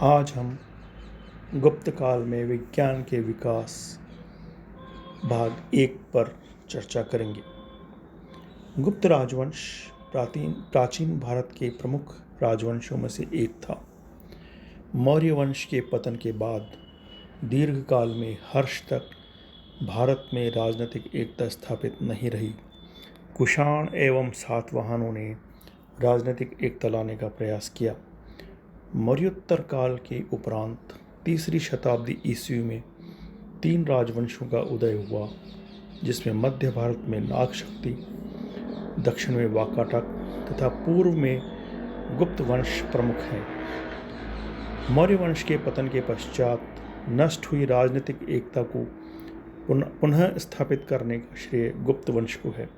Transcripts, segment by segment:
आज हम गुप्त काल में विज्ञान के विकास भाग 1 पर चर्चा करेंगे। गुप्त राजवंश प्राचीन भारत के प्रमुख राजवंशों में से एक था। मौर्य वंश के पतन के बाद दीर्घकाल में हर्ष तक भारत में राजनीतिक एकता स्थापित नहीं रही। कुषाण एवं सातवाहनों ने राजनीतिक एकता लाने का प्रयास किया। मौर्योत्तर काल के उपरांत 3री शताब्दी ईस्वी में 3 राजवंशों का उदय हुआ, जिसमें मध्य भारत में नाग शक्ति, दक्षिण में वाकाटक तथा पूर्व में गुप्त वंश प्रमुख हैं। मौर्य वंश के पतन के पश्चात नष्ट हुई राजनीतिक एकता को पुनः स्थापित करने का श्रेय गुप्त वंश को है।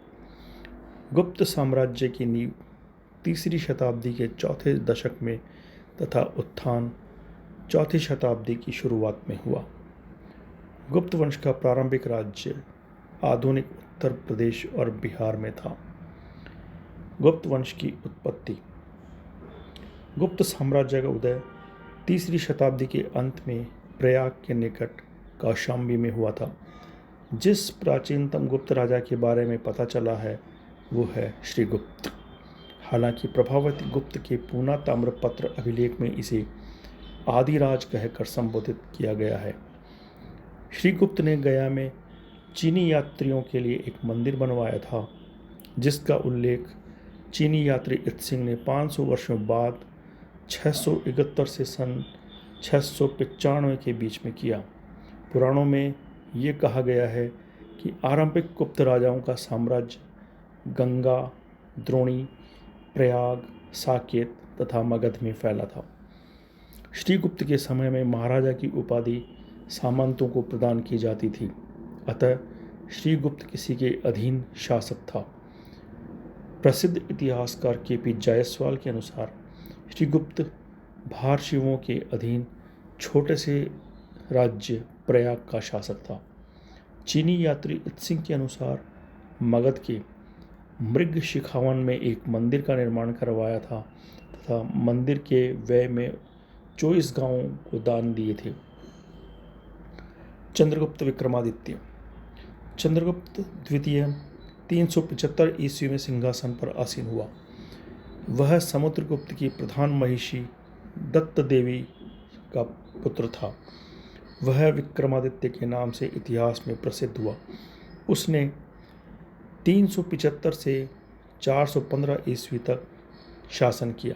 गुप्त साम्राज्य की नींव 3री शताब्दी के चौथे दशक में तथा उत्थान 4ठी शताब्दी की शुरुआत में हुआ। गुप्त वंश का प्रारंभिक राज्य आधुनिक उत्तर प्रदेश और बिहार में था। गुप्त वंश की उत्पत्ति। गुप्त साम्राज्य का उदय 3री शताब्दी के अंत में प्रयाग के निकट कौशाम्बी में हुआ था। जिस प्राचीनतम गुप्त राजा के बारे में पता चला है वो है श्रीगुप्त। हालांकि प्रभावती गुप्त के पूना ताम्रपत्र अभिलेख में इसे आदिराज कहकर संबोधित किया गया है। श्रीगुप्त ने गया में चीनी यात्रियों के लिए एक मंदिर बनवाया था, जिसका उल्लेख चीनी यात्री इत्सिंग ने 500 वर्षों बाद 671 से सन 695 के बीच में किया। पुराणों में ये कहा गया है कि आरंभिक गुप्त राजाओं का साम्राज्य गंगा, द्रोणी, प्रयाग, साकेत तथा मगध में फैला था। श्रीगुप्त के समय में महाराजा की उपाधि सामंतों को प्रदान की जाती थी, अतः श्रीगुप्त किसी के अधीन शासक था। प्रसिद्ध इतिहासकार के.पी. जायसवाल के अनुसार श्रीगुप्त भारशिवों के अधीन छोटे से राज्य प्रयाग का शासक था। चीनी यात्री इत्सिंग के अनुसार मगध के मृग शिखावन में एक मंदिर का निर्माण करवाया था तथा मंदिर के व्यय में 24 गांवों को दान दिए थे। चंद्रगुप्त विक्रमादित्य। चंद्रगुप्त द्वितीय 375 ईस्वी में सिंहासन पर आसीन हुआ। वह समुद्रगुप्त की प्रधान महिषी दत्त देवी का पुत्र था। वह विक्रमादित्य के नाम से इतिहास में प्रसिद्ध हुआ। उसने 375 से 415 ईस्वी तक शासन किया।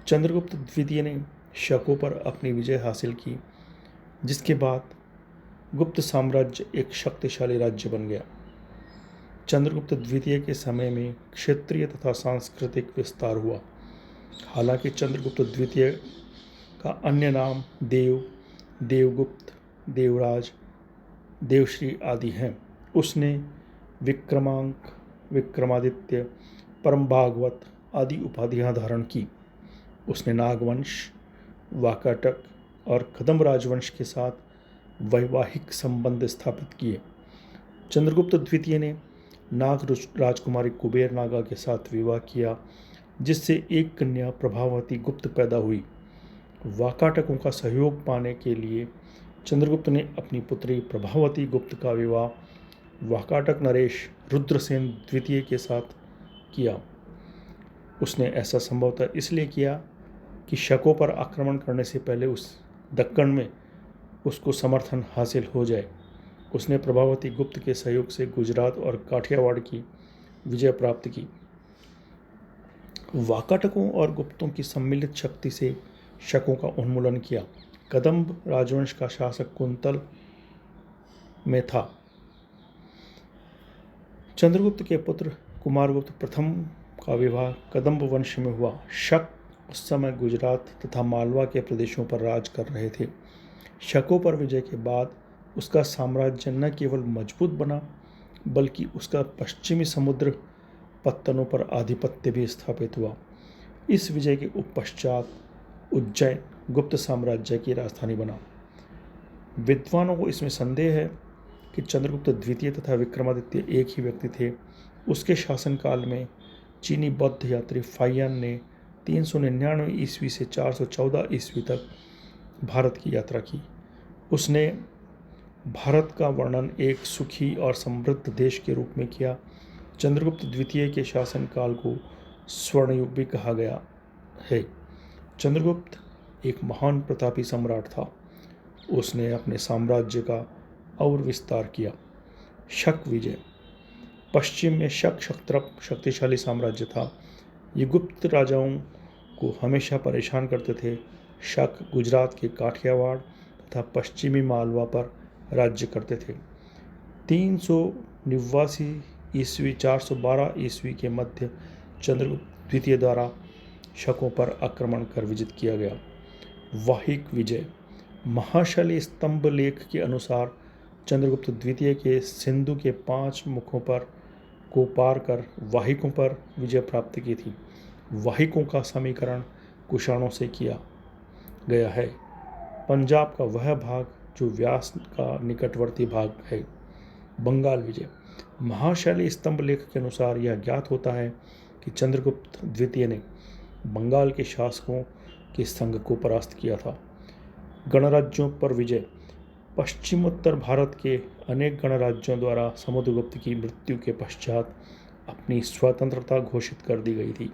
चंद्रगुप्त द्वितीय ने शकों पर अपनी विजय हासिल की, जिसके बाद गुप्त साम्राज्य एक शक्तिशाली राज्य बन गया। चंद्रगुप्त द्वितीय के समय में क्षेत्रीय तथा सांस्कृतिक विस्तार हुआ। हालांकि चंद्रगुप्त द्वितीय का अन्य नाम देव, देवगुप्त, देवराज, देवश्री आदि हैं। उसने विक्रमांक, विक्रमादित्य, परम भागवत आदि उपाधियां धारण की। उसने नागवंश, वाकाटक और कदम्ब राजवंश के साथ वैवाहिक संबंध स्थापित किए। चंद्रगुप्त द्वितीय ने नाग राजकुमारी कुबेर नागा के साथ विवाह किया, जिससे एक कन्या प्रभावती गुप्त पैदा हुई। वाकाटकों का सहयोग पाने के लिए चंद्रगुप्त ने अपनी पुत्री प्रभावती गुप्त का विवाह वाकाटक नरेश रुद्रसेन द्वितीय के साथ किया। उसने ऐसा संभवतः इसलिए किया कि शकों पर आक्रमण करने से पहले उस दक्कन में उसको समर्थन हासिल हो जाए। उसने प्रभावती गुप्त के सहयोग से गुजरात और काठियावाड़ की विजय प्राप्त की। वाकाटकों और गुप्तों की सम्मिलित शक्ति से शकों का उन्मूलन किया। कदम्ब राजवंश का शासक कुंतल में था। चंद्रगुप्त के पुत्र कुमारगुप्त प्रथम का विवाह कदम्ब वंश में हुआ। शक उस समय गुजरात तथा मालवा के प्रदेशों पर राज कर रहे थे। शकों पर विजय के बाद उसका साम्राज्य न केवल मजबूत बना, बल्कि उसका पश्चिमी समुद्र पत्तनों पर आधिपत्य भी स्थापित हुआ। इस विजय के पश्चात उज्जैन गुप्त साम्राज्य की राजधानी बना। विद्वानों को इसमें संदेह है कि चंद्रगुप्त द्वितीय तथा विक्रमादित्य एक ही व्यक्ति थे। उसके शासनकाल में चीनी बौद्ध यात्री फाहियान ने 399 ईस्वी से 414 ईस्वी तक भारत की यात्रा की। उसने भारत का वर्णन एक सुखी और समृद्ध देश के रूप में किया। चंद्रगुप्त द्वितीय के शासनकाल को स्वर्ण युग भी कहा गया है। चंद्रगुप्त एक महान प्रतापी सम्राट था। उसने अपने साम्राज्य का और विस्तार किया। शक विजय। पश्चिम में शक क्षत्रप शक्तिशाली साम्राज्य था। ये गुप्त राजाओं को हमेशा परेशान करते थे। शक गुजरात के काठियावाड़ तथा पश्चिमी मालवा पर राज्य करते थे। 389 ईस्वी 412 ईस्वी के मध्य चंद्रगुप्त द्वितीय द्वारा शकों पर आक्रमण कर विजित किया गया। वाहिक विजय। महाशाली स्तंभ लेख के अनुसार चंद्रगुप्त द्वितीय के सिंधु के 5 मुखों पर को पार कर वाहिकों पर विजय प्राप्त की थी। वाहिकों का समीकरण कुषाणों से किया गया है। पंजाब का वह भाग जो व्यास का निकटवर्ती भाग है। बंगाल विजय। महाशाली स्तंभ लेख के अनुसार यह ज्ञात होता है कि चंद्रगुप्त द्वितीय ने बंगाल के शासकों के संघ को परास्त किया था। गणराज्यों पर विजय। पश्चिमोत्तर भारत के अनेक गणराज्यों द्वारा समुद्रगुप्त की मृत्यु के पश्चात अपनी स्वतंत्रता घोषित कर दी गई थी।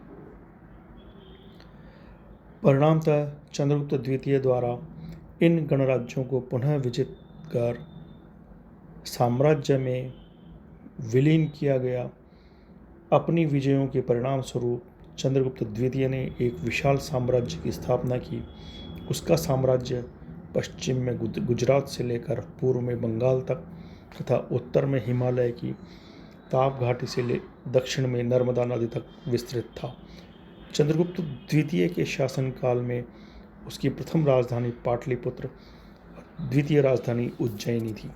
परिणामतः चंद्रगुप्त द्वितीय द्वारा इन गणराज्यों को पुनः विजित कर साम्राज्य में विलीन किया गया। अपनी विजयों के परिणाम स्वरूप चंद्रगुप्त द्वितीय ने एक विशाल साम्राज्य की स्थापना की। उसका साम्राज्य पश्चिम में गुजरात से लेकर पूर्व में बंगाल तक तथा उत्तर में हिमालय की ताप घाटी से दक्षिण में नर्मदा नदी तक विस्तृत था। चंद्रगुप्त द्वितीय के शासनकाल में उसकी प्रथम राजधानी पाटलिपुत्र, द्वितीय राजधानी उज्जैनी थी।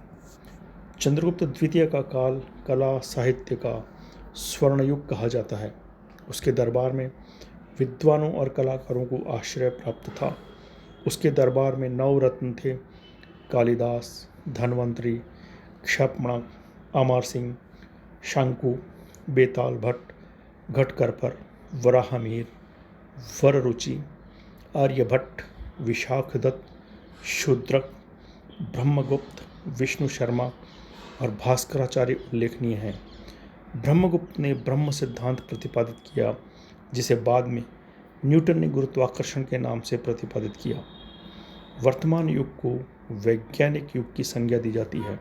चंद्रगुप्त द्वितीय का काल कला साहित्य का स्वर्ण युग कहा जाता है। उसके दरबार में विद्वानों और कलाकारों को आश्रय प्राप्त था। उसके दरबार में 9 रत्न थे: कालिदास, धन्वंतरी, क्षपणक, अमर सिंह, शंकु, बेताल भट्ट, घटकरपर, वराहमिहिर, वररुचि, आर्यभट्ट, विशाखदत्त, शूद्रक, ब्रह्मगुप्त, विष्णु शर्मा और भास्कराचार्य उल्लेखनीय हैं। ब्रह्मगुप्त ने ब्रह्म सिद्धांत प्रतिपादित किया, जिसे बाद में न्यूटन ने गुरुत्वाकर्षण के नाम से प्रतिपादित किया। वर्तमान युग को वैज्ञानिक युग की संज्ञा दी जाती है।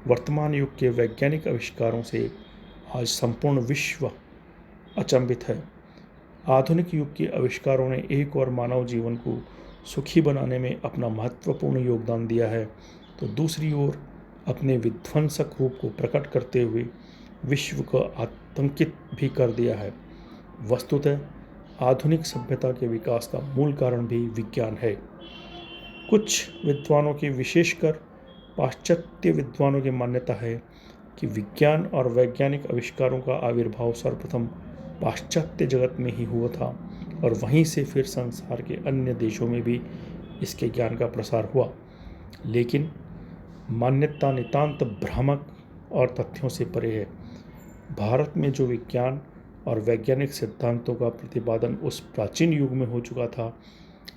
वर्तमान युग के वैज्ञानिक आविष्कारों से आज संपूर्ण विश्व अचंभित है। आधुनिक युग के आविष्कारों ने एक और मानव जीवन को सुखी बनाने में अपना महत्वपूर्ण योगदान दिया है, तो दूसरी ओर अपने विध्वंसक रूप को प्रकट करते हुए विश्व को आतंकित भी कर दिया है। वस्तुतः आधुनिक सभ्यता के विकास का मूल कारण भी विज्ञान है। कुछ विद्वानों की, विशेषकर पाश्चात्य विद्वानों की मान्यता है कि विज्ञान और वैज्ञानिक आविष्कारों का आविर्भाव सर्वप्रथम पाश्चात्य जगत में ही हुआ था और वहीं से फिर संसार के अन्य देशों में भी इसके ज्ञान का प्रसार हुआ। लेकिन मान्यता नितांत भ्रामक और तथ्यों से परे है। भारत में जो विज्ञान और वैज्ञानिक सिद्धांतों का प्रतिपादन उस प्राचीन युग में हो चुका था,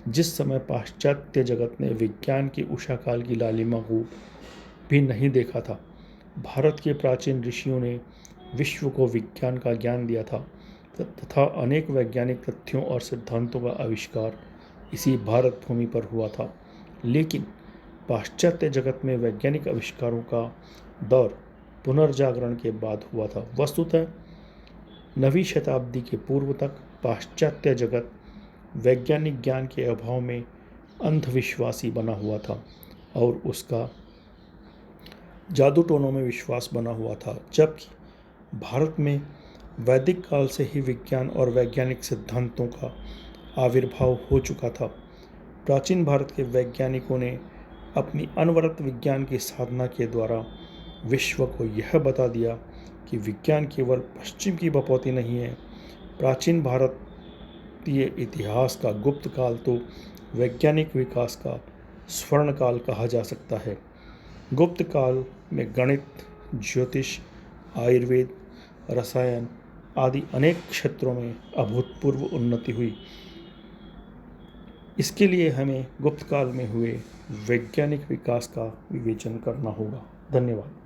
जिस समय पाश्चात्य जगत ने विज्ञान की उषा काल की लालिमा को भी नहीं देखा था। भारत के प्राचीन ऋषियों ने विश्व को विज्ञान का ज्ञान दिया था तथा अनेक वैज्ञानिक तथ्यों और सिद्धांतों का आविष्कार इसी भारत भूमि पर हुआ था। लेकिन पाश्चात्य जगत में वैज्ञानिक आविष्कारों का दौर पुनर्जागरण के बाद हुआ था। वस्तुतः 9वीं शताब्दी के पूर्व तक पाश्चात्य जगत वैज्ञानिक ज्ञान के अभाव में अंधविश्वासी बना हुआ था और उसका जादू टोनों में विश्वास बना हुआ था, जबकि भारत में वैदिक काल से ही विज्ञान और वैज्ञानिक सिद्धांतों का आविर्भाव हो चुका था। प्राचीन भारत के वैज्ञानिकों ने अपनी अनवरत विज्ञान की साधना के द्वारा विश्व को यह बता दिया कि विज्ञान केवल पश्चिम की बपौती नहीं है। प्राचीन भारतीय इतिहास का गुप्त काल तो वैज्ञानिक विकास का स्वर्ण काल कहा जा सकता है। गुप्त काल में गणित, ज्योतिष, आयुर्वेद, रसायन, आदि अनेक क्षेत्रों में अभूतपूर्व उन्नति हुई। इसके लिए हमें गुप्त काल में हुए वैज्ञानिक विकास का विवेचन करना होगा। धन्यवाद।